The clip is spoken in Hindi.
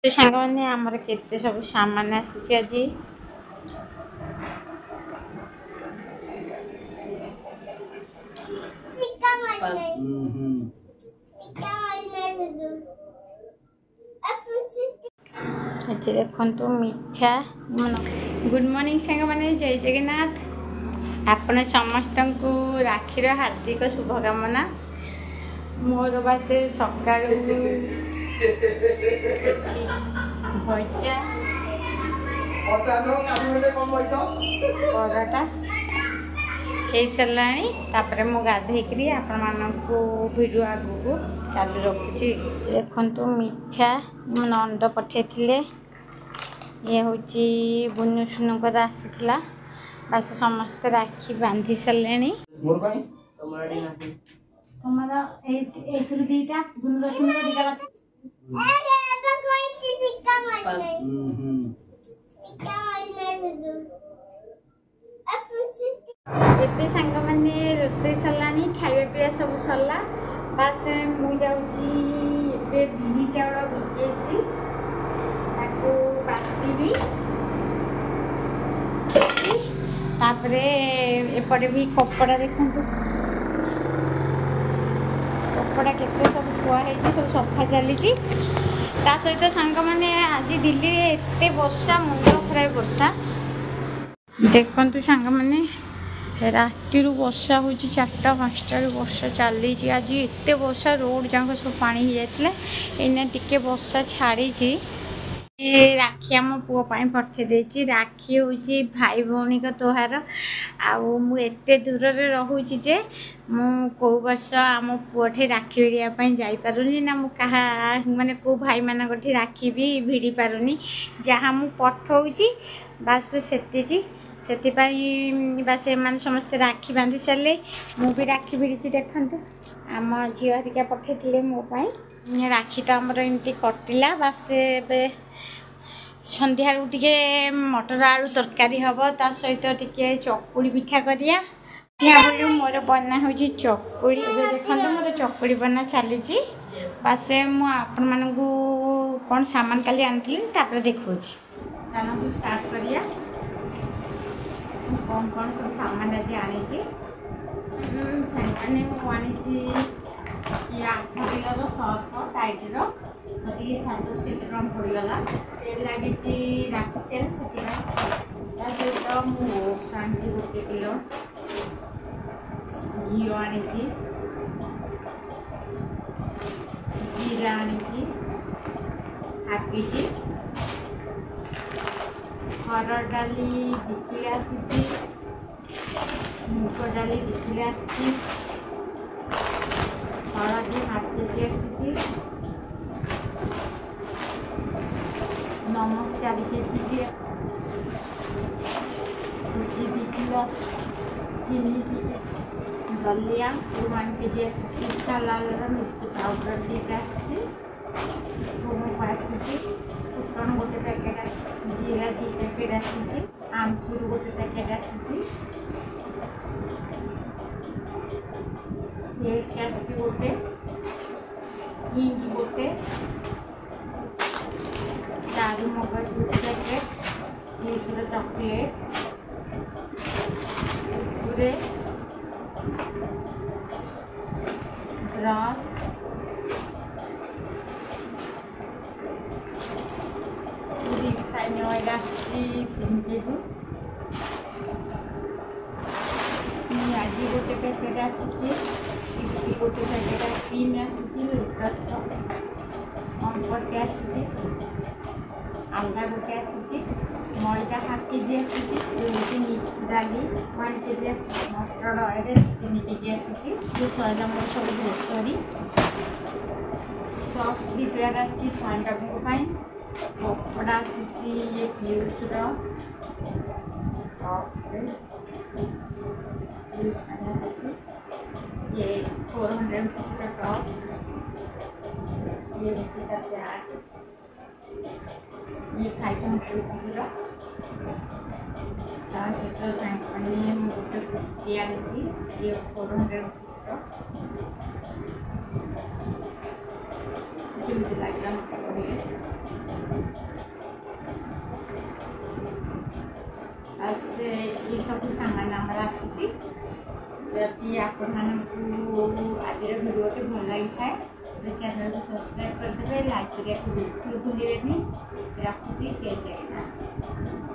तो सांग मैंने आमर केते सब सामान आसी आज देखु मिठा गुड मॉर्निंग सांग मैंने जय जगन्नाथ आपण समस्त को राखीर हार्दिक शुभकामना मोर बास सका भजा पराटा हो सारा मु गाधेकरी आपण मानक भिडियो आगू चालू रखुची देखु मिठा नंद पठे ये हूँ बुनु सुनुकर आसीला बास समस्त राखी बांधी सारे दीटा बुनुर सुनुर दीटा एबे सांग मैंने रोसई सरला खाଇବା पिया सब सरला बास मुझे बिरी चाउल भिजेची बाटी तापरे एपटे भी कपड़ा देखु कपड़ा केते सब छुआ है सब सफा चली ता सहित सांग मैंने आज दिल्ली एते वर्षा मुंड खराब वर्षा देखु सांग मैंने राति वर्षा हो 4-5 वर्षा चली आज एत वर्षा रोड जाक सब पानी हो जाता है टिके वर्षा छाड़ी राखी आम पुओ पठे देती राखी हूँ भाई भौणी का त्योहार आते दूर रोचे जे मु कौ वर्ष आम पुओठे राखी भिड़ापी जापारूनी ना मु क्या माने को भाई मान राखी भी भिड़ी पारुनी जहाँ मु पठाऊँगी बास से बास एम समस्ते राखी बांधि सारे मु भी राखी भिड़ी देखु आम झी हरिका पठे मोपाई राखी तो आमर एमती कटिला बास संध्या टे मटर आलू तरकारी हम ता सहित टे चकुड़ी पिठा करिया मोर बना हो चकुड़ी देखो मोर चकुड़ी बना चली बास मुझे मान कौन सामान काली आनी देखा स्टार्ट करिया कौन कौन सब सामान आज आनी सामान आनी 8 किलो सर्फ टाइटर मत 700 टका पड़गला सेल लगी राखी सेल से सहित मुझे गोटे किलो घी आनी जीरा आनी हाकी हरड़ डाली 2 किलो आसी मुग डाली 2 किलो आसी हलदी हाफ केजी आसी नमक 4 केजी सूजी 2 किलो चीनी दलिया 1 केजी आसी लाल मिर्ची पाउडर दीटा आसी फुटन गोटे पैकेट जीरा 2 पैकेट आसी आमचूर गोटे पैकेट आसी पेस्ट आसी गोटे हिंग गोटे चारू मगज गोटे पैकेट दूसरा चॉकलेट ब्रश रिफाइन ऑयल आसी 3 केजी मैगी गोटे पैकेट आसी गोटे पैकेट क्रीम आसी लोटस अम्पटे आसी आलदा गोटे आसी मैदा हाफ केजी आसी मिक्स डाली 1 केजी आसी मस्टर्ड ऑयल 3 केजी आसी जो सैला मोर सब ग्रोसरी सॉस प्रिपेयर आसी स्वाइन कपड़ा आसी ये फ्यूज ये 400 रुपीज का टॉप ये नीचे का प्याज ये 500 रुपीज का गोटे कुर्ती आनी ये 400 रुपीज का केमती लगे से ये सब सामान आमर आसी जदि आपण आज भिडियोटी भल लगी थाए तो चैनल को सब्सक्राइब करदे, लाइक करने बिल्कुल भूलें। रखुची जय जगन्नाथ।